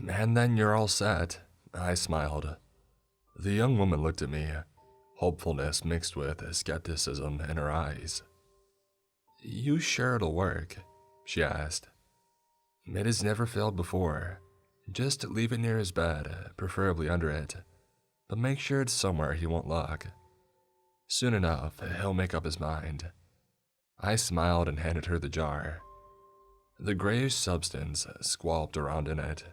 And then you're all set, I smiled. The young woman looked at me, hopefulness mixed with skepticism in her eyes. You sure it'll work? She asked. It has never failed before. Just leave it near his bed, preferably under it, but make sure it's somewhere he won't look. Soon enough, he'll make up his mind. I smiled and handed her the jar. The grayish substance squelched around in it,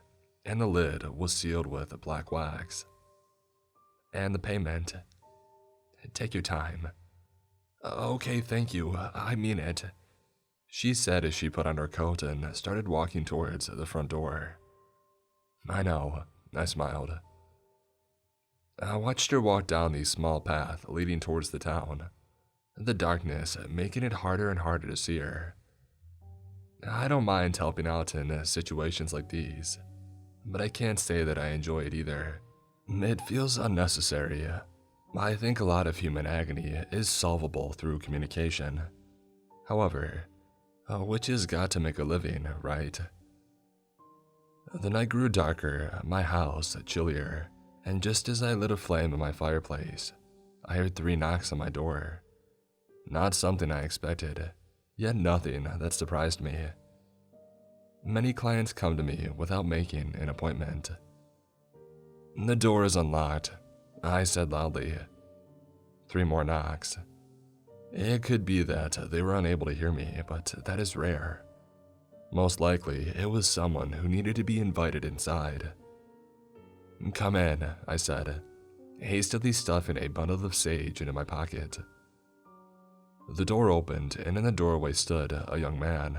and the lid was sealed with black wax. And the payment. Take your time. Okay, thank you, I mean it, she said as she put on her coat and started walking towards the front door. I know, I smiled. I watched her walk down the small path leading towards the town, the darkness making it harder and harder to see her. I don't mind helping out in situations like these, but I can't say that I enjoy it either. It feels unnecessary. I think a lot of human agony is solvable through communication. However, a witch has got to make a living, right? The night grew darker, my house chillier, and just as I lit a flame in my fireplace, I heard 3 knocks on my door. Not something I expected, yet nothing that surprised me. Many clients come to me without making an appointment. The door is unlocked, I said loudly. 3 more knocks. It could be that they were unable to hear me, but that is rare. Most likely, it was someone who needed to be invited inside. Come in, I said, hastily stuffing a bundle of sage into my pocket. The door opened, and in the doorway stood a young man.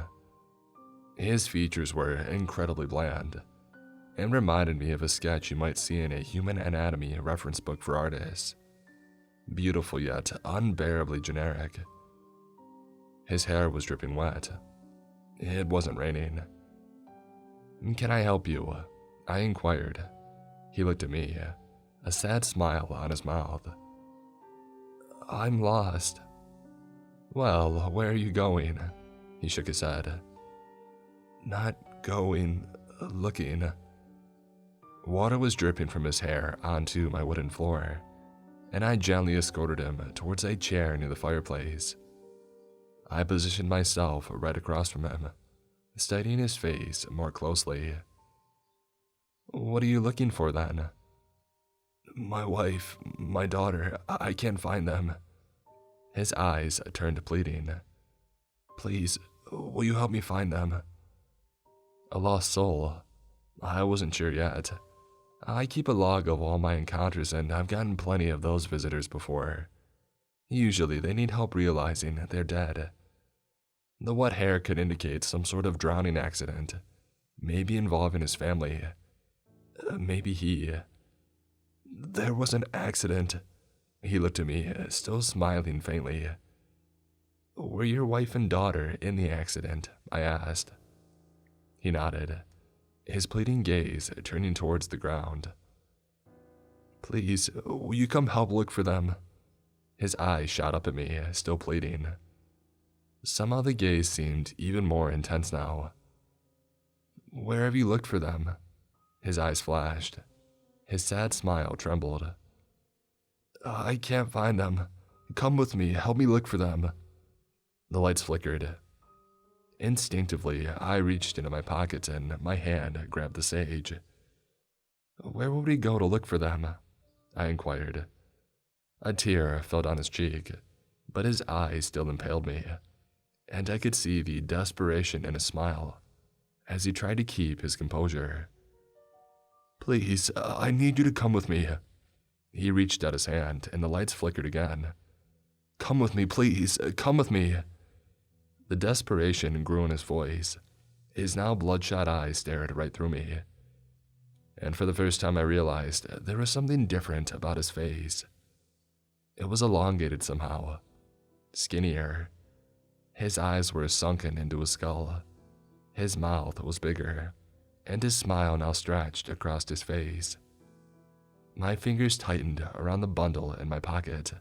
His features were incredibly bland, and reminded me of a sketch you might see in a human anatomy reference book for artists. Beautiful yet unbearably generic. His hair was dripping wet. It wasn't raining. Can I help you? I inquired. He looked at me, a sad smile on his mouth. I'm lost. Well, where are you going? He shook his head. Not going, looking. Water was dripping from his hair onto my wooden floor, and I gently escorted him towards a chair near the fireplace. I positioned myself right across from him, studying his face more closely. What are you looking for then? My wife, my daughter, I can't find them. His eyes turned pleading. Please, will you help me find them? A lost soul? I wasn't sure yet. I keep a log of all my encounters, and I've gotten plenty of those visitors before. Usually they need help realizing they're dead. The wet hair could indicate some sort of drowning accident, maybe involving his family. Maybe he. There was an accident. He looked at me, still smiling faintly. Were your wife and daughter in the accident? I asked. He nodded, his pleading gaze turning towards the ground. Please, will you come help look for them? His eyes shot up at me, still pleading. Somehow the gaze seemed even more intense now. Where have you looked for them? His eyes flashed. His sad smile trembled. I can't find them. Come with me, help me look for them. The lights flickered. Instinctively, I reached into my pocket and my hand grabbed the sage. Where would we go to look for them? I inquired. A tear fell down his cheek, but his eyes still impaled me, and I could see the desperation in his smile as he tried to keep his composure. Please, I need you to come with me. He reached out his hand and the lights flickered again. Come with me, please, come with me. The desperation grew in his voice. His now bloodshot eyes stared right through me. And for the first time I realized there was something different about his face. It was elongated somehow, skinnier. His eyes were sunken into his skull. His mouth was bigger, and his smile now stretched across his face. My fingers tightened around the bundle in my pocket.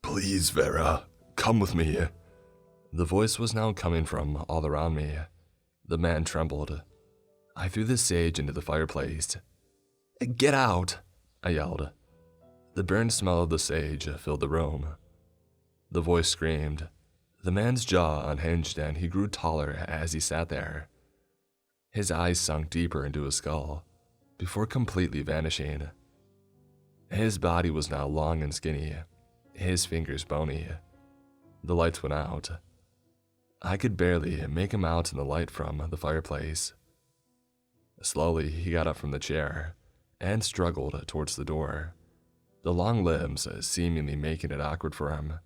Please, Vera, come with me. The voice was now coming from all around me. The man trembled. I threw the sage into the fireplace. "Get out!" I yelled. The burnt smell of the sage filled the room. The voice screamed. The man's jaw unhinged and he grew taller as he sat there. His eyes sunk deeper into his skull, before completely vanishing. His body was now long and skinny, his fingers bony. The lights went out. I could barely make him out in the light from the fireplace. Slowly, he got up from the chair and struggled towards the door, the long limbs seemingly making it awkward for him.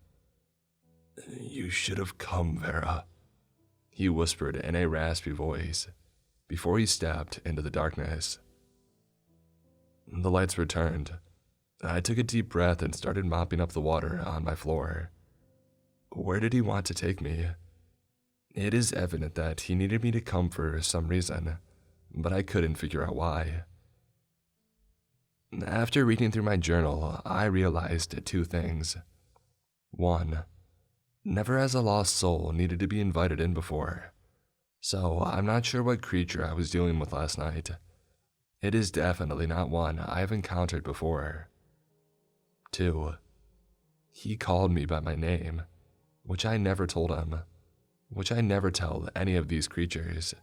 "You should have come, Vera," he whispered in a raspy voice before he stepped into the darkness. The lights returned. I took a deep breath and started mopping up the water on my floor. Where did he want to take me? It is evident that he needed me to come for some reason, but I couldn't figure out why. After reading through my journal, I realized two things. One, never has a lost soul needed to be invited in before, so I'm not sure what creature I was dealing with last night. It is definitely not one I've encountered before. Two, he called me by my name, which I never told him, which I never tell any of these creatures.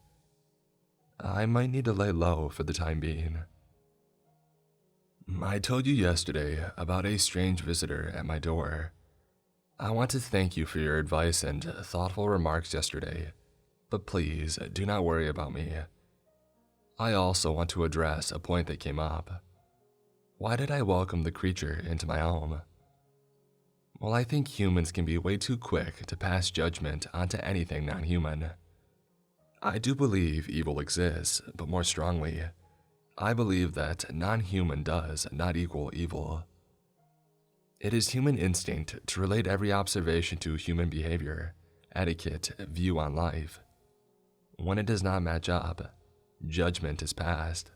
I might need to lay low for the time being. I told you yesterday about a strange visitor at my door. I want to thank you for your advice and thoughtful remarks yesterday, but please do not worry about me. I also want to address a point that came up. Why did I welcome the creature into my home? Well, I think humans can be way too quick to pass judgment onto anything non-human. I do believe evil exists, but more strongly, I believe that non-human does not equal evil. It is human instinct to relate every observation to human behavior, etiquette, view on life. When it does not match up, judgment is passed,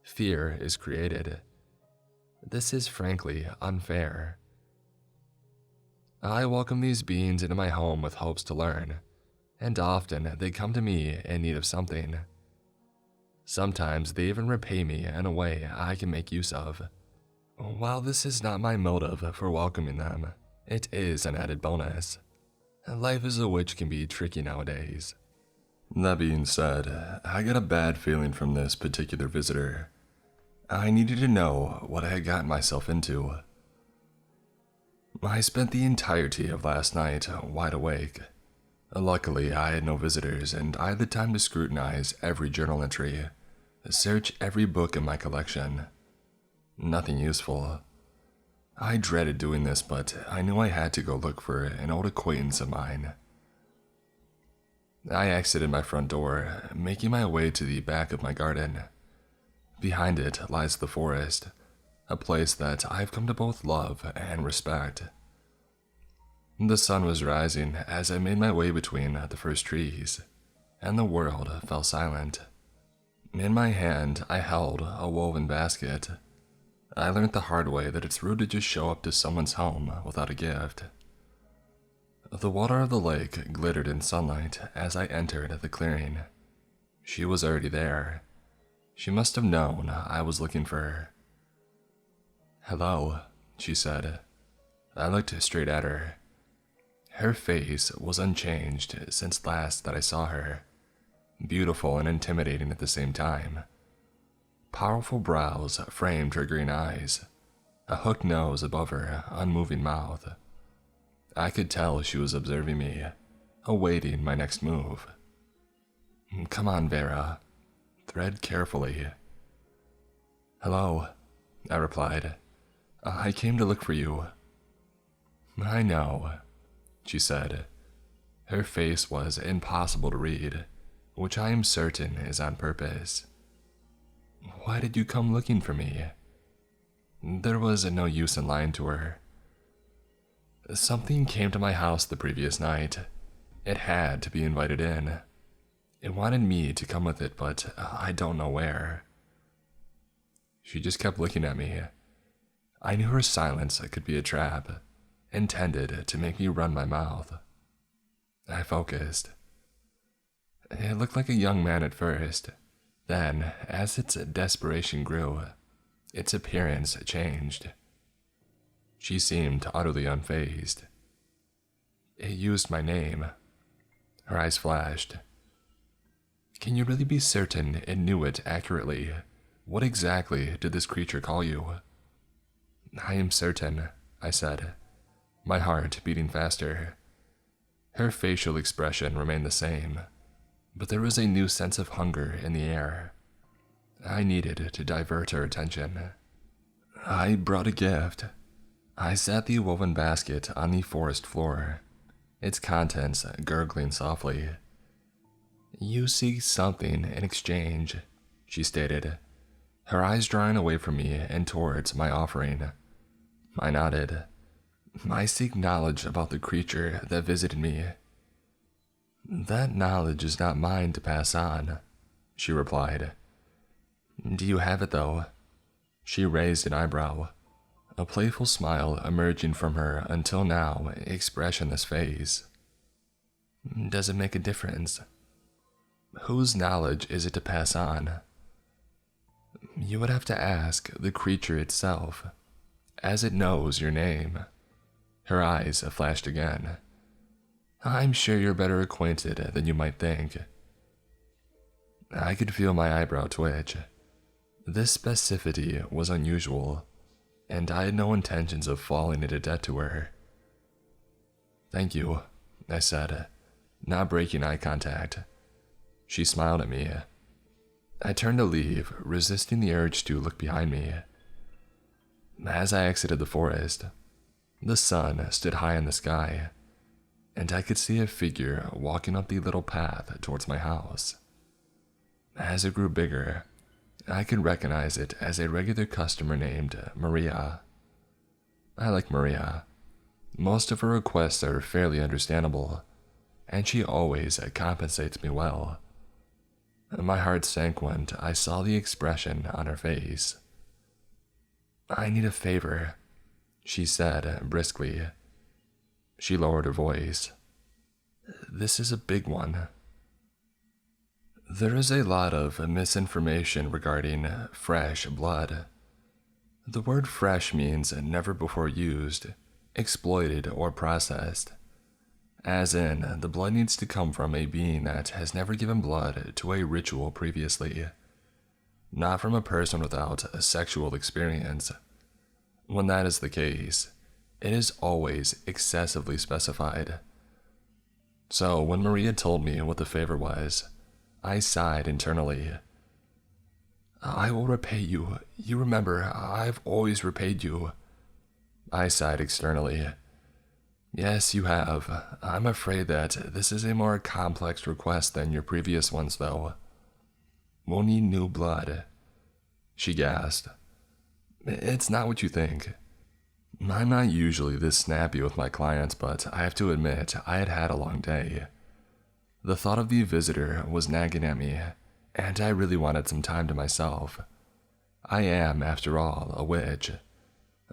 fear is created. This is frankly unfair. I welcome these beings into my home with hopes to learn, and often they come to me in need of something. Sometimes they even repay me in a way I can make use of. While this is not my motive for welcoming them, it is an added bonus. Life as a witch can be tricky nowadays. That being said, I got a bad feeling from this particular visitor. I needed to know what I had gotten myself into. I spent the entirety of last night wide awake. Luckily, I had no visitors and I had the time to scrutinize every journal entry, search every book in my collection. Nothing useful. I dreaded doing this, but I knew I had to go look for an old acquaintance of mine. I exited my front door, making my way to the back of my garden. Behind it lies the forest, a place that I've come to both love and respect. The sun was rising as I made my way between the first trees, and the world fell silent. In my hand, I held a woven basket. I learned the hard way that it's rude to just show up to someone's home without a gift. The water of the lake glittered in sunlight as I entered the clearing. She was already there. She must have known I was looking for her. "Hello," she said. I looked straight at her. Her face was unchanged since last that I saw her, beautiful and intimidating at the same time. Powerful brows framed her green eyes, a hooked nose above her unmoving mouth. I could tell she was observing me, awaiting my next move. "Come on, Vera. Tread carefully." "Hello," I replied. "I came to look for you." "I know," she said. Her face was impossible to read, which I am certain is on purpose. "Why did you come looking for me?" There was no use in lying to her. "Something came to my house the previous night. It had to be invited in. It wanted me to come with it, but I don't know where." She just kept looking at me. I knew her silence could be a trap, intended to make me run my mouth. I focused. It looked like a young man at first, Then, as its desperation grew, its appearance changed. She seemed utterly unfazed. It used my name. Her eyes flashed. Can you really be certain it knew it accurately? What exactly did this creature call you? I am certain, I said, my heart beating faster. Her facial expression remained the same, but there was a new sense of hunger in the air. I needed to divert her attention. I brought a gift. I set the woven basket on the forest floor, its contents gurgling softly. You seek something in exchange, she stated, her eyes drawing away from me and towards my offering. I nodded. I seek knowledge about the creature that visited me. That knowledge is not mine to pass on, she replied. Do you have it, though? She raised an eyebrow, a playful smile emerging from her until now expressionless face. Does it make a difference? Whose knowledge is it to pass on? You would have to ask the creature itself, as it knows your name. Her eyes flashed again. I'm sure you're better acquainted than you might think. I could feel my eyebrow twitch. This specificity was unusual, and I had no intentions of falling into debt to her. Thank you, I said, not breaking eye contact. She smiled at me. I turned to leave, resisting the urge to look behind me. As I exited the forest, the sun stood high in the sky, and I could see a figure walking up the little path towards my house. As it grew bigger, I could recognize it as a regular customer named Maria. I like Maria. Most of her requests are fairly understandable, and she always compensates me well. My heart sank when I saw the expression on her face. I need a favor, she said briskly. She lowered her voice. This is a big one. There is a lot of misinformation regarding fresh blood. The word fresh means never before used, exploited, or processed. As in, the blood needs to come from a being that has never given blood to a ritual previously, not from a person without a sexual experience. When that is the case, it is always excessively specified. So when Maria told me what the favor was, I sighed internally. I will repay you. You remember, I've always repaid you. I sighed externally. Yes, you have. I'm afraid that this is a more complex request than your previous ones, though. We'll need new blood. She gasped. It's not what you think. I'm not usually this snappy with my clients, but I have to admit I had had a long day. The thought of the visitor was nagging at me, and I really wanted some time to myself. I am, after all, a witch.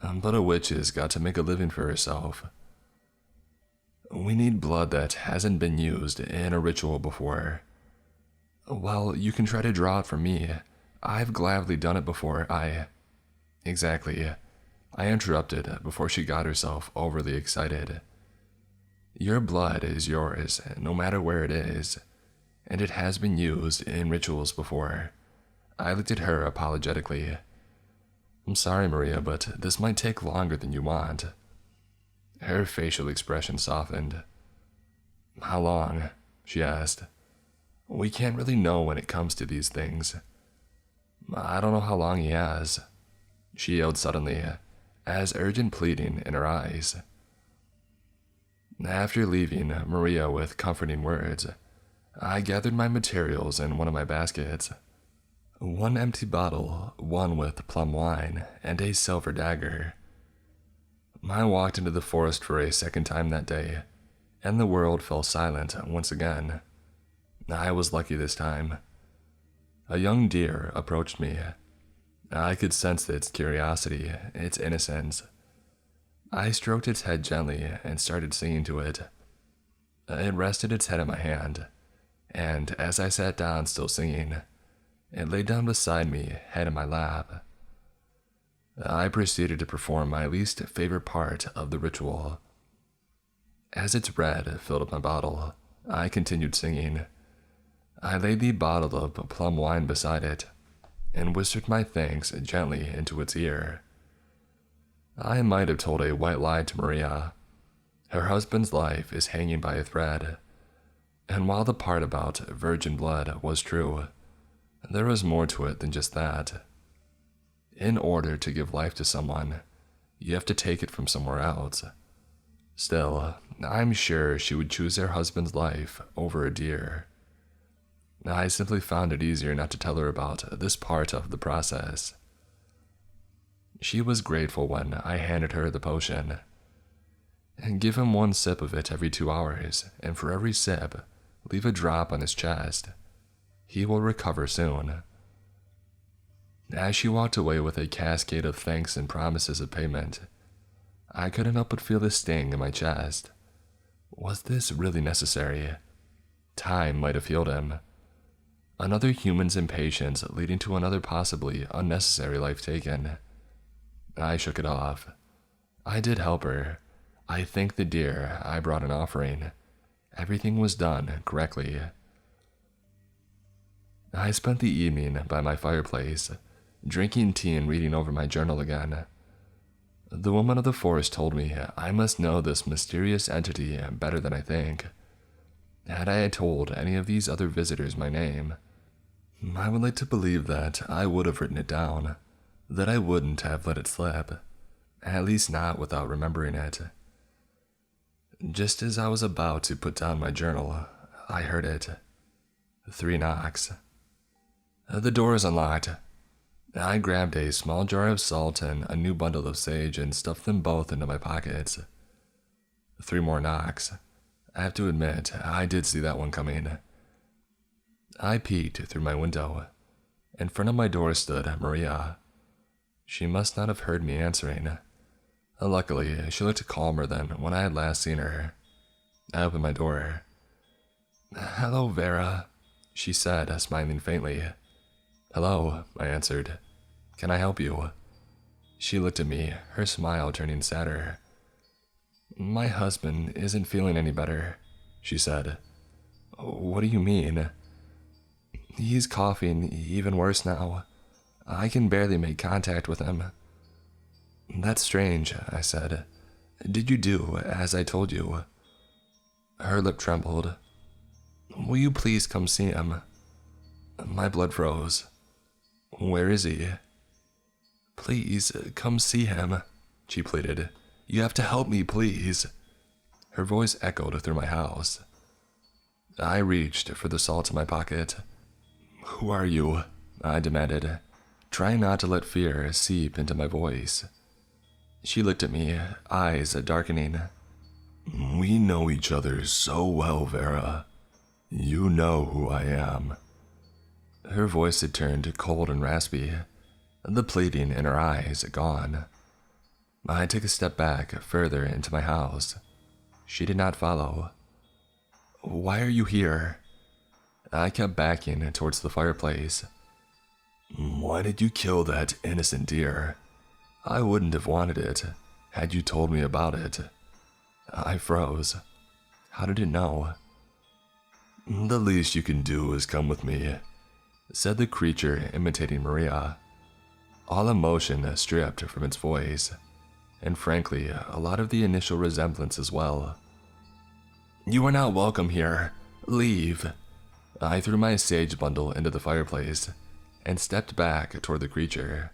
But a witch has got to make a living for herself. We need blood that hasn't been used in a ritual before. Well, you can try to draw it from me. I've gladly done it before. Exactly. I interrupted before she got herself overly excited. Your blood is yours, no matter where it is, and it has been used in rituals before. I looked at her apologetically. I'm sorry, Maria, but this might take longer than you want. Her facial expression softened. How long? She asked. We can't really know when it comes to these things. I don't know how long he has, she yelled suddenly, as urgent pleading in her eyes. After leaving Maria with comforting words, I gathered my materials in one of my baskets. One empty bottle, one with plum wine, and a silver dagger. I walked into the forest for a second time that day, and the world fell silent once again. I was lucky this time. A young deer approached me. I could sense its curiosity, its innocence. I stroked its head gently and started singing to it. It rested its head in my hand, and as I sat down still singing, It lay down beside me, head in my lap. I proceeded to perform my least favorite part of the ritual. As its red filled up my bottle, I continued singing. I laid the bottle of plum wine beside it and whispered my thanks gently into its ear. I might have told a white lie to Maria. Her husband's life is hanging by a thread, and while the part about virgin blood was true, there was more to it than just that. In order to give life to someone, you have to take it from somewhere else. Still, I'm sure she would choose her husband's life over a deer. I simply found it easier not to tell her about this part of the process. She was grateful when I handed her the potion. And give him 1 sip of it every 2 hours, and for every sip, leave a drop on his chest. He will recover soon. As she walked away with a cascade of thanks and promises of payment, I couldn't help but feel the sting in my chest. Was this really necessary? Time might have healed him. Another human's impatience leading to another possibly unnecessary life taken. I shook it off. I did help her. I thanked the deer. I brought an offering. Everything was done correctly. I spent the evening by my fireplace, drinking tea and reading over my journal again. The woman of the forest told me I must know this mysterious entity better than I think. Had I told any of these other visitors my name, I would like to believe that I would have written it down, that I wouldn't have let it slip, at least not without remembering it. Just as I was about to put down my journal, I heard it. 3 knocks. The door is unlocked. I grabbed a small jar of salt and a new bundle of sage and stuffed them both into my pockets. 3 more knocks. I have to admit, I did see that one coming. I peeked through my window. In front of my door stood Maria. She must not have heard me answering. Luckily, she looked calmer than when I had last seen her. I opened my door. "Hello, Vera," she said, smiling faintly. "Hello," I answered. "Can I help you?" She looked at me, her smile turning sadder. "My husband isn't feeling any better," she said. "What do you mean?" "He's coughing even worse now. I can barely make contact with him." "That's strange," I said. "Did you do as I told you?" Her lip trembled. "Will you please come see him?" My blood froze. "Where is he?" "Please, come see him," she pleaded. "You have to help me, please." Her voice echoed through my house. I reached for the salt in my pocket. "Who are you?" I demanded, trying not to let fear seep into my voice. She looked at me, eyes darkening. "We know each other so well, Vera. You know who I am." Her voice had turned cold and raspy, the pleading in her eyes gone. I took a step back further into my house. She did not follow. "Why are you here?" I kept backing towards the fireplace. "Why did you kill that innocent deer? I wouldn't have wanted it had you told me about it." I froze. How did it know? "The least you can do is come with me," said the creature, imitating Maria. All emotion stripped from its voice, and frankly, a lot of the initial resemblance as well. "You are not welcome here. Leave." I threw my sage bundle into the fireplace and stepped back toward the creature.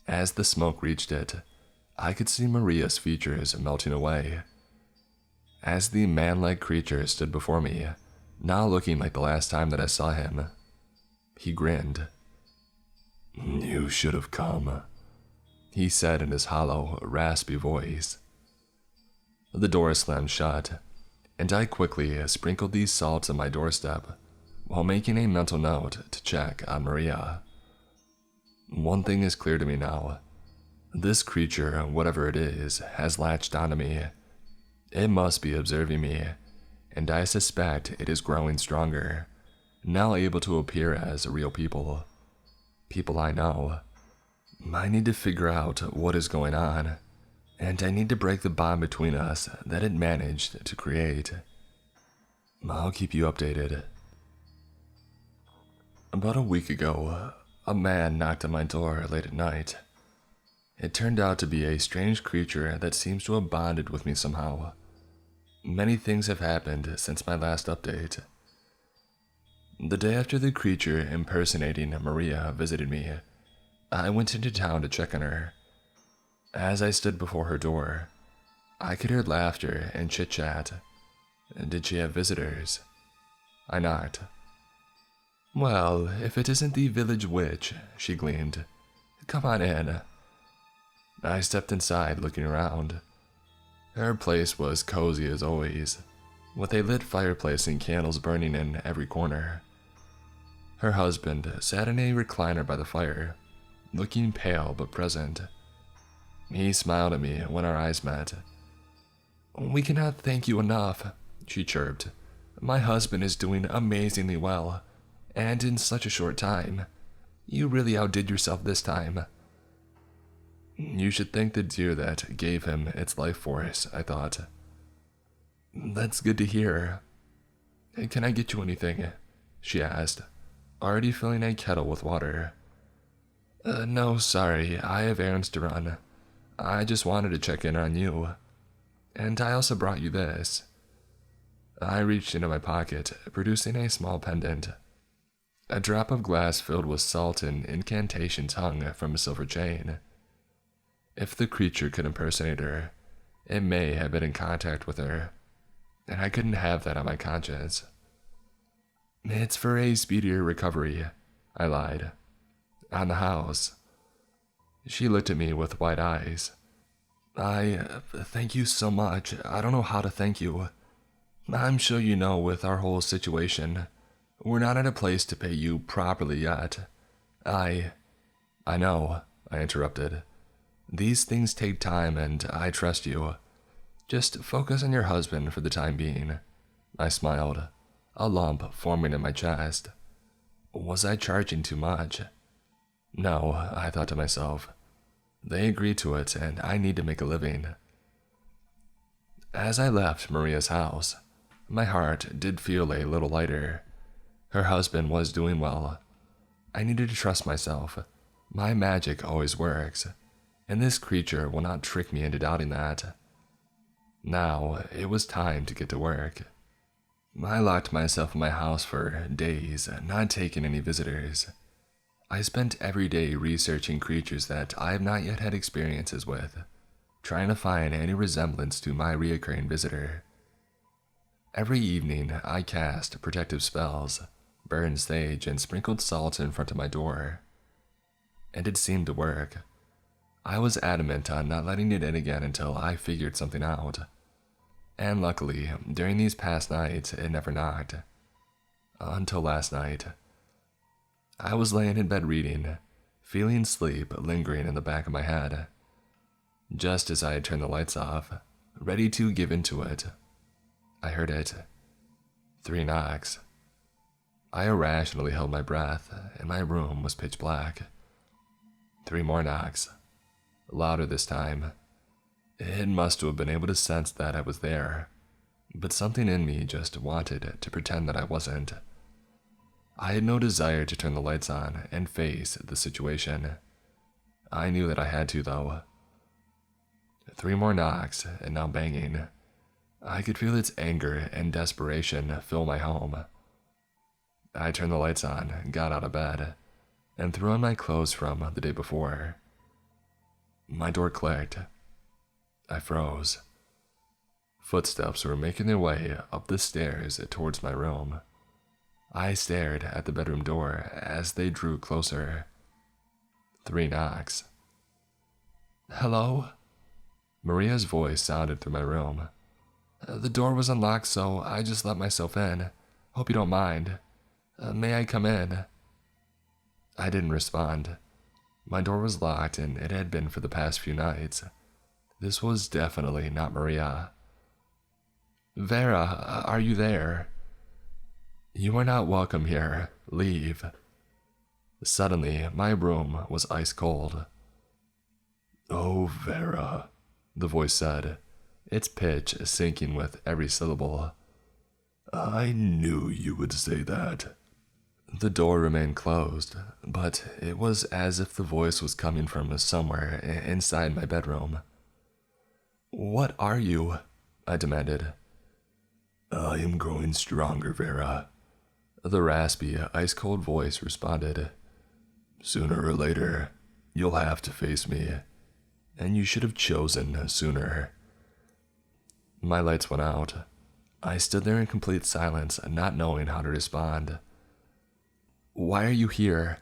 As the smoke reached it, I could see Maria's features melting away. As the man-like creature stood before me, now looking like the last time that I saw him, he grinned. "You should have come," he said in his hollow, raspy voice. The door slammed shut, and I quickly sprinkled these salts on my doorstep while making a mental note to check on Maria. One thing is clear to me now. This creature, whatever it is, has latched onto me. It must be observing me, and I suspect it is growing stronger. now able to appear as real people. People I know. I need to figure out what is going on, and I need to break the bond between us that it managed to create. I'll keep you updated. About a week ago, a man knocked on my door late at night. It turned out to be a strange creature that seems to have bonded with me somehow. Many things have happened since my last update. The day after the creature impersonating Maria visited me, I went into town to check on her. As I stood before her door, I could hear laughter and chit-chat. Did she have visitors? I knocked. "Well, if it isn't the village witch," she gleamed. "Come on in." I stepped inside, looking around. Her place was cozy as always, with a lit fireplace and candles burning in every corner. Her husband sat in a recliner by the fire, looking pale but present. He smiled at me when our eyes met. "We cannot thank you enough," she chirped. "My husband is doing amazingly well, and in such a short time. You really outdid yourself this time." You should thank the deer that gave him its life force, I thought. "That's good to hear. Can I get you anything?" she asked, already filling a kettle with water. No, sorry, I have errands to run. I just wanted to check in on you. And I also brought you this." I reached into my pocket, producing a small pendant. A drop of glass filled with salt and incantations hung from a silver chain. If the creature could impersonate her, it may have been in contact with her, and I couldn't have that on my conscience. "It's for a speedier recovery," I lied. "On the house." She looked at me with wide eyes. Thank you so much. I don't know how to thank you. I'm sure you know with our whole situation, we're not in a place to pay you properly yet. I know," I interrupted. "These things take time and I trust you. Just focus on your husband for the time being." I smiled, a lump forming in my chest. Was I charging too much? No, I thought to myself. They agreed to it and I need to make a living. As I left Maria's house, my heart did feel a little lighter. Her husband was doing well. I needed to trust myself. My magic always works, and this creature will not trick me into doubting that. Now, it was time to get to work. I locked myself in my house for days, not taking any visitors. I spent every day researching creatures that I have not yet had experiences with, trying to find any resemblance to my reoccurring visitor. Every evening, I cast protective spells, burned sage, and sprinkled salt in front of my door. And it seemed to work. I was adamant on not letting it in again until I figured something out. And luckily, during these past nights, it never knocked. Until last night. I was laying in bed reading, feeling sleep lingering in the back of my head. Just as I had turned the lights off, ready to give into it, I heard it. 3 knocks. I irrationally held my breath, and my room was pitch black. 3 more knocks. Louder this time. It must have been able to sense that I was there, but something in me just wanted to pretend that I wasn't. I had no desire to turn the lights on and face the situation. I knew that I had to, though. 3 more knocks, and now banging. I could feel its anger and desperation fill my home. I turned the lights on, got out of bed, and threw on my clothes from the day before. My door clicked. I froze. Footsteps were making their way up the stairs towards my room. I stared at the bedroom door as they drew closer. 3 knocks. "Hello?" Maria's voice sounded through my room. "The door was unlocked, so I just let myself in. Hope you don't mind. May I come in?" I didn't respond. My door was locked, and it had been for the past few nights. This was definitely not Maria. "Vera, are you there?" You are not welcome here. Leave. Suddenly, my room was ice cold. Oh, Vera, the voice said, its pitch sinking with every syllable. I knew you would say that. The door remained closed, but it was as if the voice was coming from somewhere inside my bedroom. What are you? I demanded. I am growing stronger, Vera. The raspy, ice-cold voice responded. Sooner or later, you'll have to face me, and you should have chosen sooner. My lights went out. I stood there in complete silence, not knowing how to respond. Why are you here?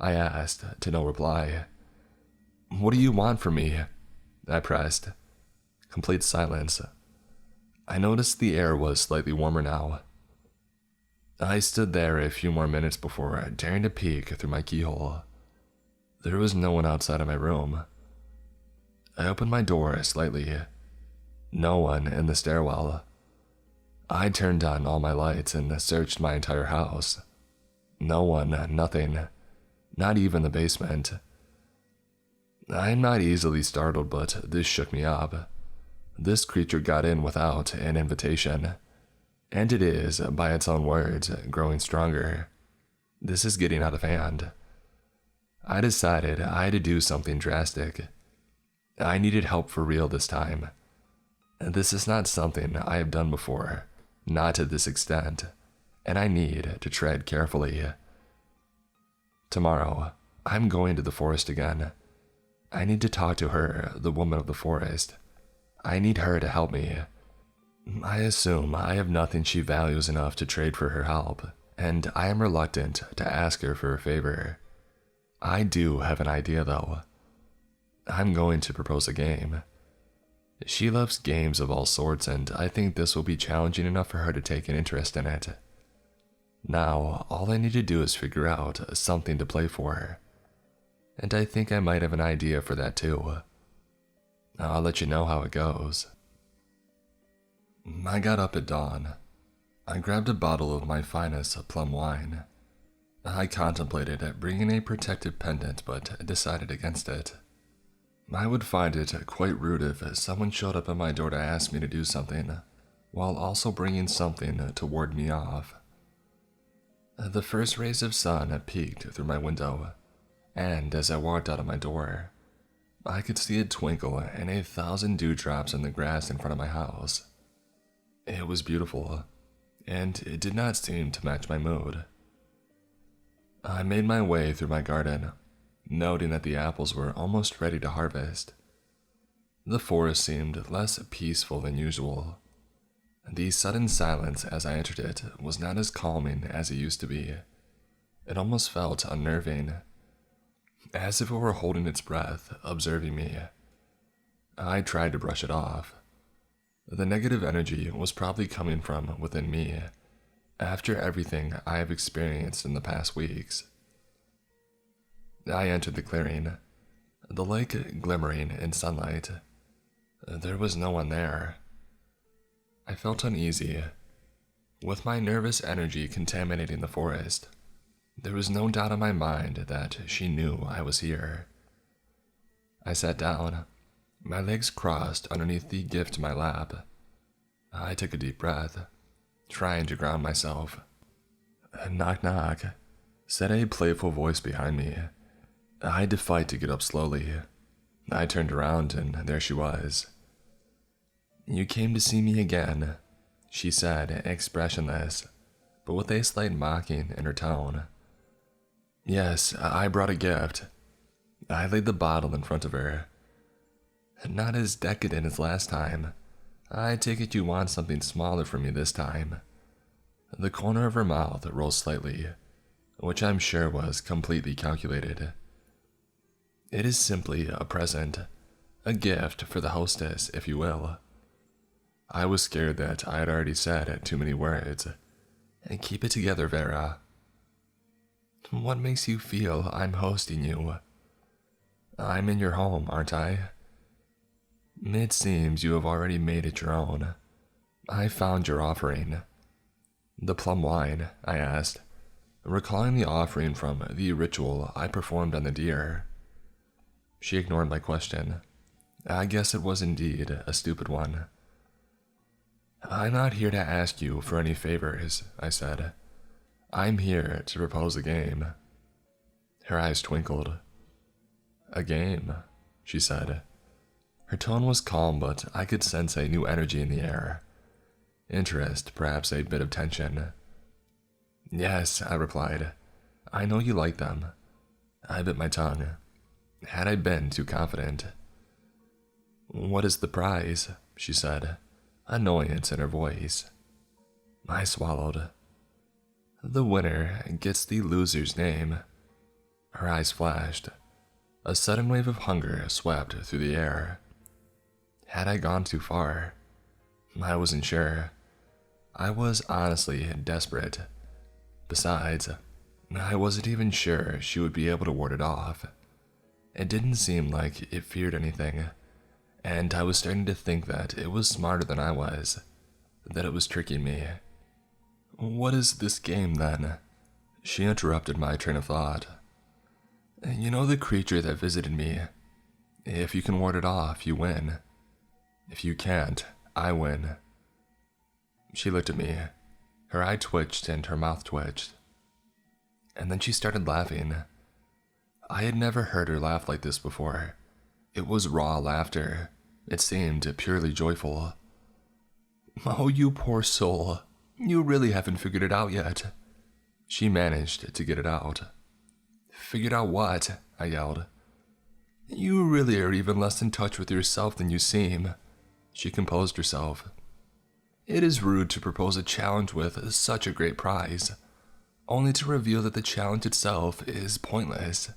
I asked, to no reply. What do you want from me? I pressed. Complete silence. I noticed the air was slightly warmer now. I stood there a few more minutes before daring to peek through my keyhole. There was no one outside of my room. I opened my door slightly. No one in the stairwell. I turned on all my lights and searched my entire house. No one, nothing, not even the basement. I'm not easily startled, but this shook me up. This creature got in without an invitation, and it is, by its own words, growing stronger. This is getting out of hand. I decided I had to do something drastic. I needed help for real this time. This is not something I have done before, not to this extent, and I need to tread carefully. Tomorrow, I'm going to the forest again. I need to talk to her, the woman of the forest. I need her to help me. I assume I have nothing she values enough to trade for her help, and I am reluctant to ask her for a favor. I do have an idea, though. I'm going to propose a game. She loves games of all sorts, and I think this will be challenging enough for her to take an interest in it. Now, all I need to do is figure out something to play for. And I think I might have an idea for that too. I'll let you know how it goes. I got up at dawn. I grabbed a bottle of my finest plum wine. I contemplated bringing a protective pendant, but decided against it. I would find it quite rude if someone showed up at my door to ask me to do something, while also bringing something to ward me off. The first rays of sun peeked through my window, and as I walked out of my door, I could see it twinkle in 1,000 dewdrops in the grass in front of my house. It was beautiful, and it did not seem to match my mood. I made my way through my garden, noting that the apples were almost ready to harvest. The forest seemed less peaceful than usual. The sudden silence as I entered it was not as calming as it used to be. It almost felt unnerving, as if it were holding its breath, observing me. I tried to brush it off. The negative energy was probably coming from within me, after everything I have experienced in the past weeks. I entered the clearing, the lake glimmering in sunlight. There was no one there. I felt uneasy. With my nervous energy contaminating the forest, there was no doubt in my mind that she knew I was here. I sat down, my legs crossed underneath the gift in my lap. I took a deep breath, trying to ground myself. Knock knock, said a playful voice behind me. I had to fight to get up slowly. I turned around and there she was. You came to see me again, she said, expressionless, but with a slight mocking in her tone. Yes, I brought a gift. I laid the bottle in front of her. Not as decadent as last time. I take it you want something smaller from me this time. The corner of her mouth rose slightly, which I'm sure was completely calculated. It is simply a present, a gift for the hostess, if you will. I was scared that I had already said too many words. And keep it together, Vera. What makes you feel I'm hosting you? I'm in your home, aren't I? It seems you have already made it your own. I found your offering. The plum wine, I asked, recalling the offering from the ritual I performed on the deer. She ignored my question. I guess it was indeed a stupid one. I'm not here to ask you for any favors, I said. I'm here to propose a game. Her eyes twinkled. A game, she said. Her tone was calm, but I could sense a new energy in the air. Interest, perhaps a bit of tension. Yes, I replied. I know you like them. I bit my tongue. Had I been too confident? What is the prize? She said, annoyance in her voice. I swallowed. The winner gets the loser's name. Her eyes flashed. A sudden wave of hunger swept through the air. Had I gone too far? I wasn't sure. I was honestly desperate. Besides, I wasn't even sure she would be able to ward it off. It didn't seem like it feared anything, and I was starting to think that it was smarter than I was, that it was tricking me. What is this game, then? She interrupted my train of thought. You know the creature that visited me? If you can ward it off, you win. If you can't, I win. She looked at me. Her eye twitched and her mouth twitched. And then she started laughing. I had never heard her laugh like this before. It was raw laughter. It seemed purely joyful. Oh, you poor soul. You really haven't figured it out yet. She managed to get it out. Figured out what? I yelled. You really are even less in touch with yourself than you seem. She composed herself. It is rude to propose a challenge with such a great prize, only to reveal that the challenge itself is pointless.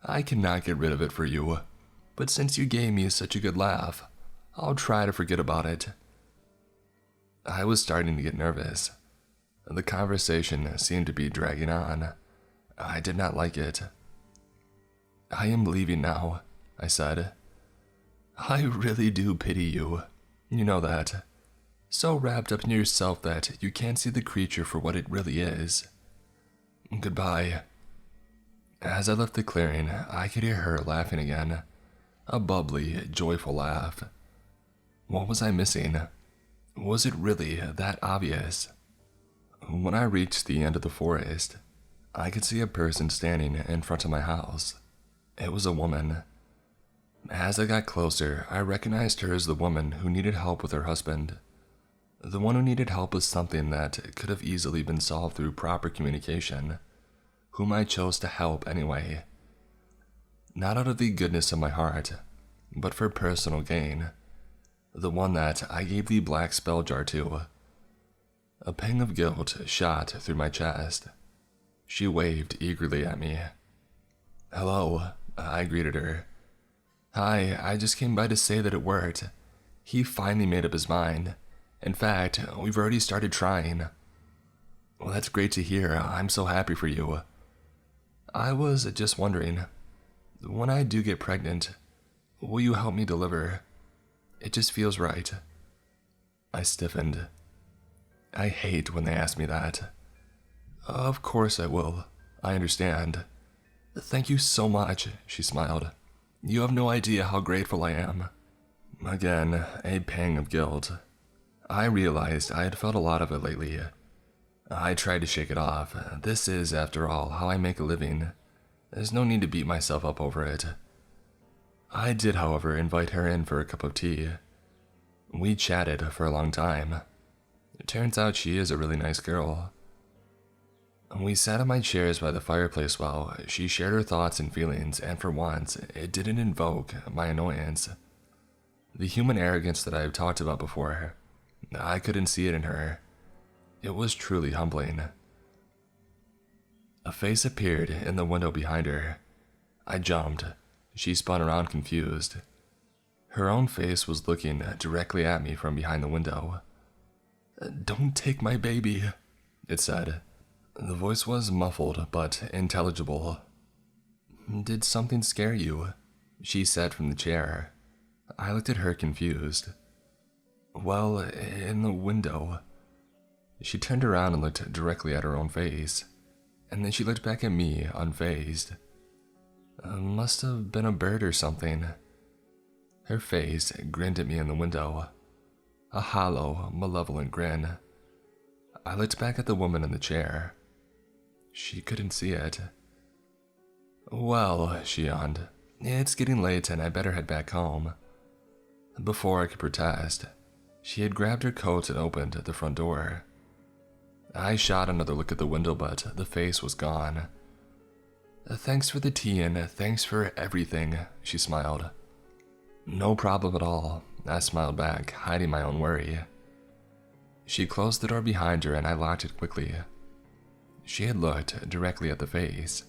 I cannot get rid of it for you, but since you gave me such a good laugh, I'll try to forget about it. I was starting to get nervous. The conversation seemed to be dragging on. I did not like it. I am leaving now, I said. I really do pity you. You know that. So wrapped up in yourself that you can't see the creature for what it really is. Goodbye. As I left the clearing, I could hear her laughing again. A bubbly, joyful laugh. What was I missing? Was it really that obvious? When I reached the end of the forest, I could see a person standing in front of my house. It was a woman. As I got closer, I recognized her as the woman who needed help with her husband. The one who needed help with something that could have easily been solved through proper communication, whom I chose to help anyway. Not out of the goodness of my heart, but for personal gain. The one that I gave the black spell jar to. A pang of guilt shot through my chest. She waved eagerly at me. Hello, I greeted her. Hi, I just came by to say that it worked. He finally made up his mind. In fact, we've already started trying. Well, that's great to hear. I'm so happy for you. I was just wondering, when I do get pregnant, will you help me deliver? It just feels right. I stiffened. I hate when they ask me that. Of course I will. I understand. Thank you so much, she smiled. You have no idea how grateful I am. Again, a pang of guilt. I realized I had felt a lot of it lately. I tried to shake it off. This is, after all, how I make a living. There's no need to beat myself up over it. I did, however, invite her in for a cup of tea. We chatted for a long time. It turns out she is a really nice girl. We sat in my chairs by the fireplace while she shared her thoughts and feelings, and for once, it didn't invoke my annoyance. The human arrogance that I have talked about before, I couldn't see it in her. It was truly humbling. A face appeared in the window behind her. I jumped. She spun around confused. Her own face was looking directly at me from behind the window. Don't take my baby, it said. The voice was muffled but intelligible. Did something scare you? She said from the chair. I looked at her confused. Well, in the window. She turned around and looked directly at her own face, and then she looked back at me, unfazed. Must have been a bird or something. Her face grinned at me in the window, a hollow, malevolent grin. I looked back at the woman in the chair. She couldn't see it. Well, she yawned, it's getting late and I better head back home. Before I could protest, she had grabbed her coat and opened the front door. I shot another look at the window, but the face was gone. Thanks for the tea and thanks for everything, she smiled. No problem at all, I smiled back, hiding my own worry. She closed the door behind her and I locked it quickly. She had looked directly at the face,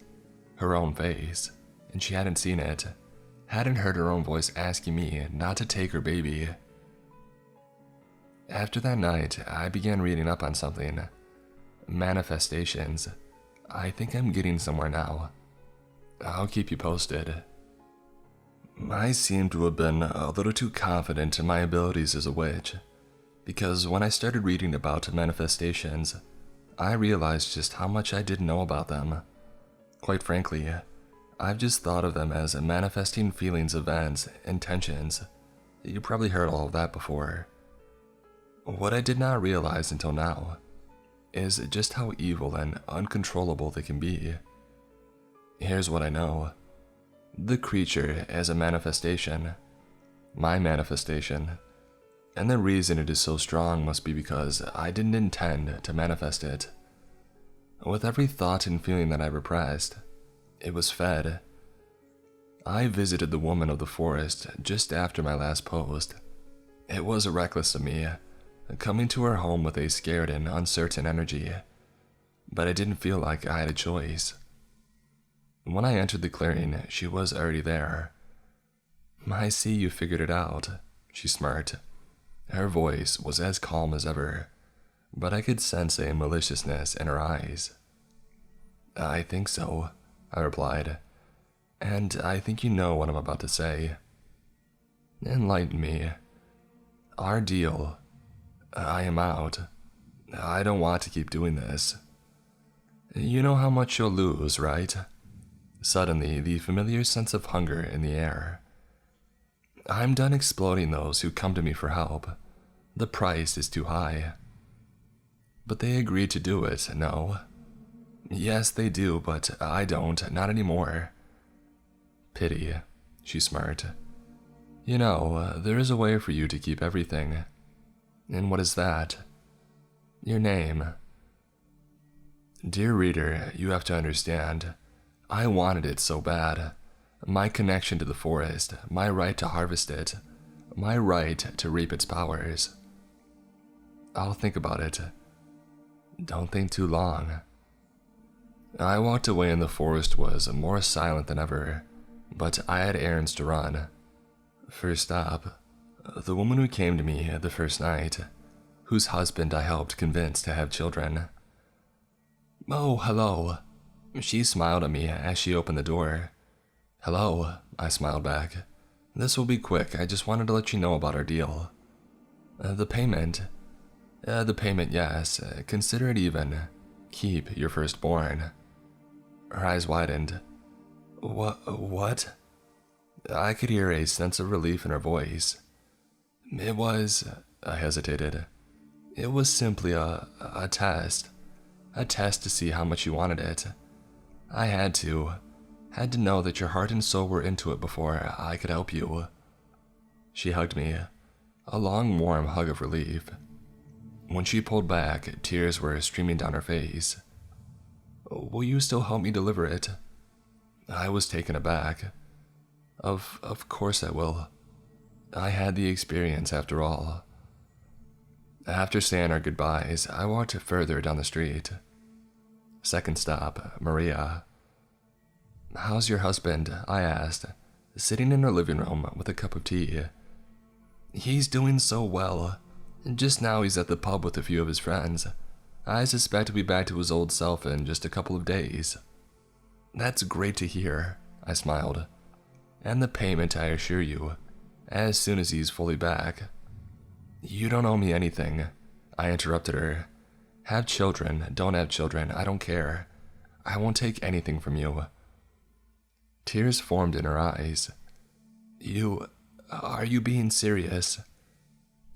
her own face, and she hadn't seen it, hadn't heard her own voice asking me not to take her baby. After that night, I began reading up on something. Manifestations. I think I'm getting somewhere now. I'll keep you posted. I seem to have been a little too confident in my abilities as a witch, because when I started reading about manifestations, I realized just how much I didn't know about them. Quite frankly, I've just thought of them as manifesting feelings, events, intentions. You probably heard all of that before. What I did not realize until now is just how evil and uncontrollable they can be. Here's what I know. The creature is a manifestation, my manifestation, and the reason it is so strong must be because I didn't intend to manifest it. With every thought and feeling that I repressed, it was fed. I visited the woman of the forest just after my last post. It was reckless of me, coming to her home with a scared and uncertain energy, but I didn't feel like I had a choice. When I entered the clearing, she was already there. I see you figured it out, she smirked. Her voice was as calm as ever, but I could sense a maliciousness in her eyes. I think so, I replied, and I think you know what I'm about to say. Enlighten me. Our deal. I am out. I don't want to keep doing this. You know how much you'll lose, right? Suddenly, the familiar sense of hunger in the air. I'm done exploiting those who come to me for help. The price is too high. But they agreed to do it, no? Yes, they do, but I don't, not anymore. Pity, she smirked. You know, there is a way for you to keep everything. And what is that? Your name. Dear reader, you have to understand. I wanted it so bad. My connection to the forest, my right to harvest it, my right to reap its powers. I'll think about it. Don't think too long. I walked away and the forest was more silent than ever, but I had errands to run. First stop, the woman who came to me the first night, whose husband I helped convince to have children. Oh, hello. She smiled at me as she opened the door. Hello, I smiled back. This will be quick, I just wanted to let you know about our deal. The payment? The payment, yes. Consider it even. Keep your firstborn. Her eyes widened. What? I could hear a sense of relief in her voice. It was, I hesitated. It was simply a test. A test to see how much you wanted it. I had to know that your heart and soul were into it before I could help you. She hugged me, a long warm hug of relief. When she pulled back, tears were streaming down her face. Will you still help me deliver it? I was taken aback. Of course I will. I had the experience after all. After saying our goodbyes, I walked further down the street. Second stop, Maria. How's your husband? I asked, sitting in her living room with a cup of tea. He's doing so well. Just now he's at the pub with a few of his friends. I suspect he'll be back to his old self in just a couple of days. That's great to hear, I smiled. And the payment, I assure you, as soon as he's fully back. You don't owe me anything, I interrupted her, Have children, don't have children, I don't care. I won't take anything from you. Tears formed in her eyes. Are you being serious?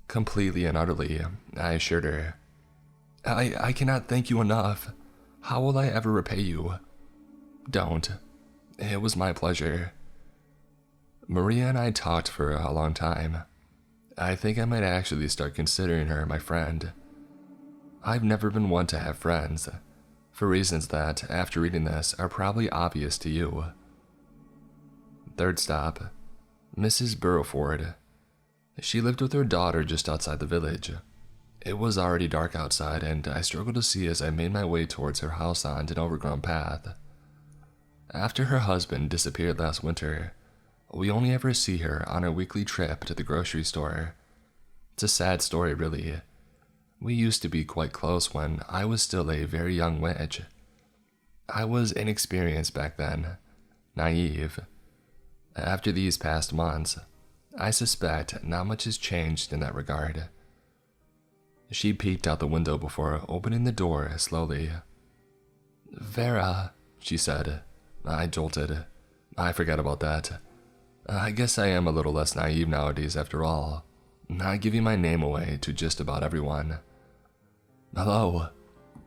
Completely and utterly, I assured her. I cannot thank you enough. How will I ever repay you? Don't. It was my pleasure. Maria and I talked for a long time. I think I might actually start considering her my friend. I've never been one to have friends, for reasons that, after reading this, are probably obvious to you. Third stop, Mrs. Burrowford. She lived with her daughter just outside the village. It was already dark outside, and I struggled to see as I made my way towards her house on an overgrown path. After her husband disappeared last winter, we only ever see her on our weekly trip to the grocery store. It's a sad story, really. We used to be quite close when I was still a very young witch. I was inexperienced back then, naive. After these past months, I suspect not much has changed in that regard. She peeked out the window before opening the door slowly. "Vera," she said. I jolted. I forgot about that. I guess I am a little less naive nowadays after all. I give you my name away to just about everyone. "Hello,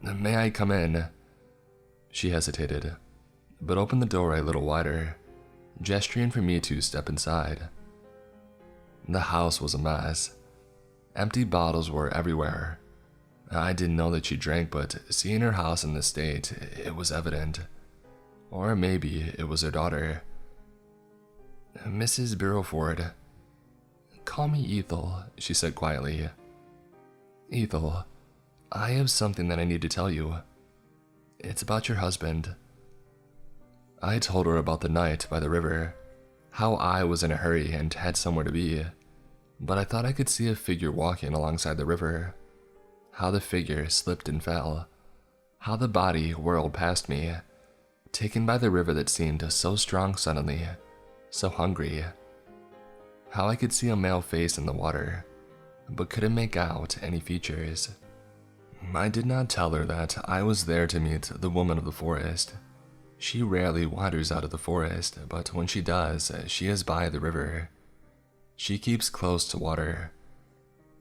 may I come in?" She hesitated, but opened the door a little wider, gesturing for me to step inside. The house was a mess. Empty bottles were everywhere. I didn't know that she drank, but seeing her house in this state, it was evident. Or maybe it was her daughter. "Mrs. Burrowford." "Call me Ethel," she said quietly. "Ethel, I have something that I need to tell you. It's about your husband." I told her about the night by the river, how I was in a hurry and had somewhere to be, but I thought I could see a figure walking alongside the river, how the figure slipped and fell, how the body whirled past me, taken by the river that seemed so strong suddenly, so hungry, how I could see a male face in the water, but couldn't make out any features. I did not tell her that I was there to meet the woman of the forest. She rarely wanders out of the forest, but when she does, she is by the river. She keeps close to water.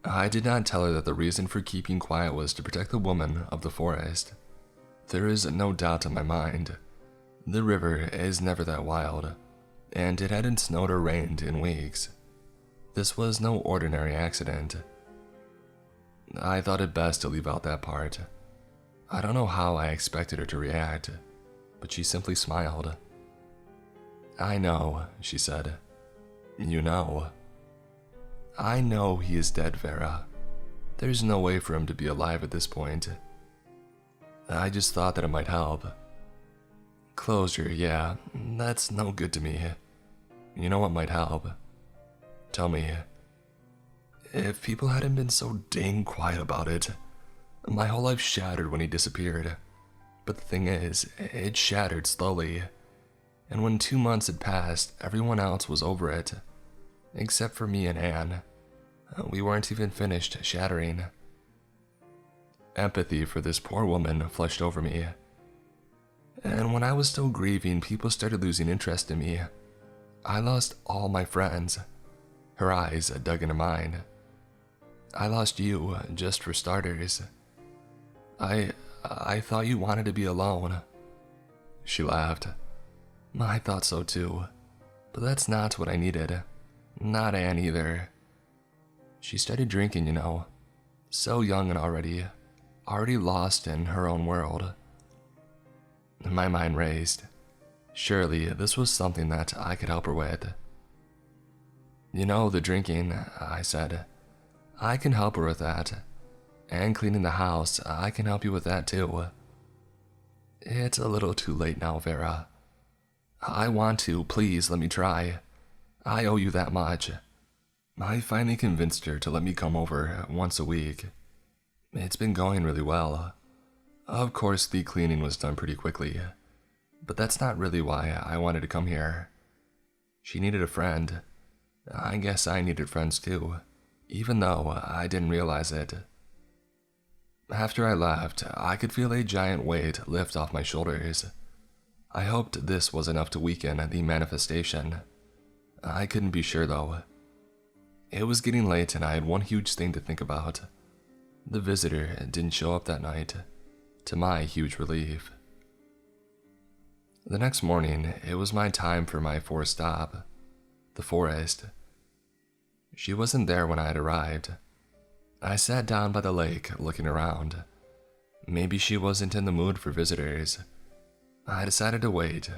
I did not tell her that the reason for keeping quiet was to protect the woman of the forest. There is no doubt in my mind. The river is never that wild, and it hadn't snowed or rained in weeks. This was no ordinary accident. I thought it best to leave out that part. I don't know how I expected her to react, but she simply smiled. "I know," she said. "You know." "I know he is dead, Vera. There's no way for him to be alive at this point. I just thought that it might help." "Closure, yeah, that's no good to me. You know what might help? Tell me. If people hadn't been so dang quiet about it, my whole life shattered when he disappeared. But the thing is, it shattered slowly, and when 2 months had passed, everyone else was over it, except for me and Anne. We weren't even finished shattering." Empathy for this poor woman flushed over me. "And when I was still grieving, people started losing interest in me. I lost all my friends." Her eyes dug into mine. "I lost you, just for starters. I thought you wanted to be alone." She laughed. "I thought so too, but that's not what I needed. Not Anne either. She started drinking, you know. So young and already lost in her own world." My mind raced. Surely this was something that I could help her with. "You know, the drinking," I said. "I can help her with that. And cleaning the house, I can help you with that too." "It's a little too late now, Vera. I want to, please let me try. I owe you that much." I finally convinced her to let me come over once a week. It's been going really well. Of course, the cleaning was done pretty quickly, but that's not really why I wanted to come here. She needed a friend. I guess I needed friends too, even though I didn't realize it. After I left, I could feel a giant weight lift off my shoulders. I hoped this was enough to weaken the manifestation. I couldn't be sure though. It was getting late and I had one huge thing to think about. The visitor didn't show up that night, to my huge relief. The next morning, it was my time for my forced stop, the forest. She wasn't there when I had arrived. I sat down by the lake, looking around. Maybe she wasn't in the mood for visitors. I decided to wait.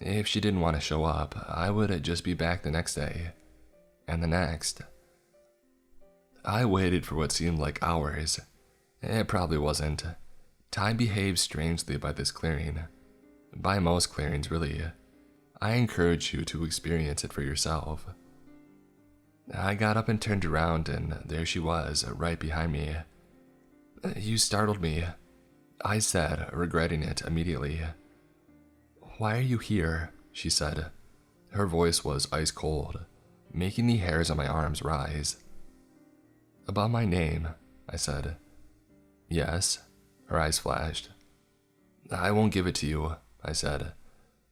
If she didn't want to show up, I would just be back the next day, and the next. I waited for what seemed like hours. It probably wasn't. Time behaves strangely by this clearing. By most clearings, really. I encourage you to experience it for yourself. I got up and turned around, and there she was, right behind me. "You startled me," I said, regretting it immediately. "Why are you here?" she said. Her voice was ice cold, making the hairs on my arms rise. "About my name," I said. "Yes," her eyes flashed. "I won't give it to you," I said,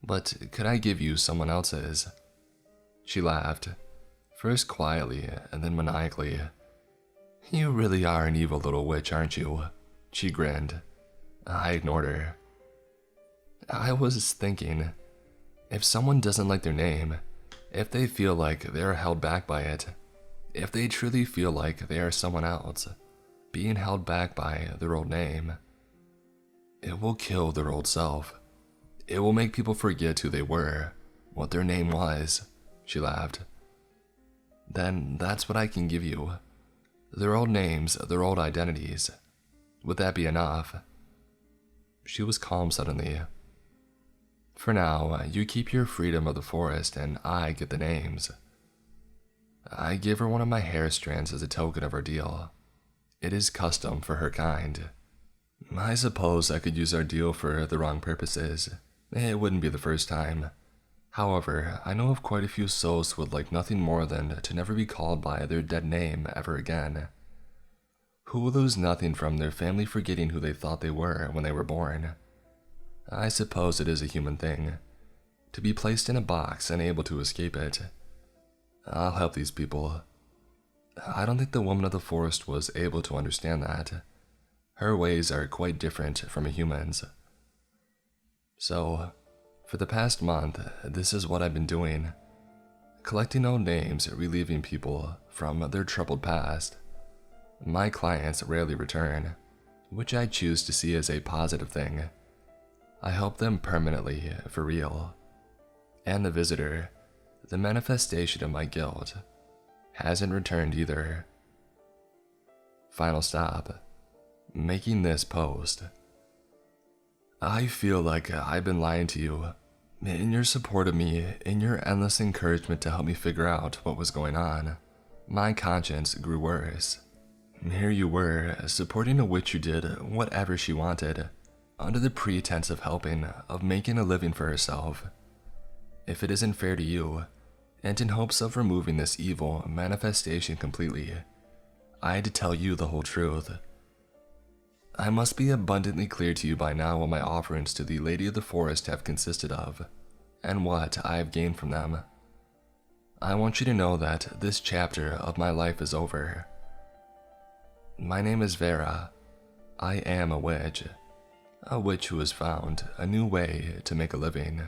"but could I give you someone else's?" She laughed, first quietly and then maniacally. "You really are an evil little witch, aren't you?" She grinned. I ignored her. I was thinking, if someone doesn't like their name, if they feel like they are held back by it, if they truly feel like they are someone else, being held back by their old name, it will kill their old self. It will make people forget who they were, what their name was, she laughed. Then that's what I can give you. Their old names, their old identities. Would that be enough? She was calm suddenly. For now, you keep your freedom of the forest and I get the names. I give her one of my hair strands as a token of our deal. It is custom for her kind. I suppose I could use our deal for the wrong purposes. It wouldn't be the first time. However, I know of quite a few souls who would like nothing more than to never be called by their dead name ever again. Who will lose nothing from their family forgetting who they thought they were when they were born. I suppose it is a human thing, to be placed in a box and able to escape it. I'll help these people. I don't think the woman of the forest was able to understand that. Her ways are quite different from a human's. So, for the past month, this is what I've been doing. Collecting old names, relieving people from their troubled past. My clients rarely return, which I choose to see as a positive thing. I help them permanently, for real. And the visitor, the manifestation of my guilt, hasn't returned either. Final stop. Making this post. I feel like I've been lying to you. In your support of me, in your endless encouragement to help me figure out what was going on, my conscience grew worse. Here you were, supporting a witch who did whatever she wanted, under the pretense of helping, of making a living for herself. If it isn't fair to you, and in hopes of removing this evil manifestation completely, I had to tell you the whole truth. I must be abundantly clear to you by now what my offerings to the Lady of the Forest have consisted of, and what I have gained from them. I want you to know that this chapter of my life is over. My name is Vera. I am a witch who has found a new way to make a living.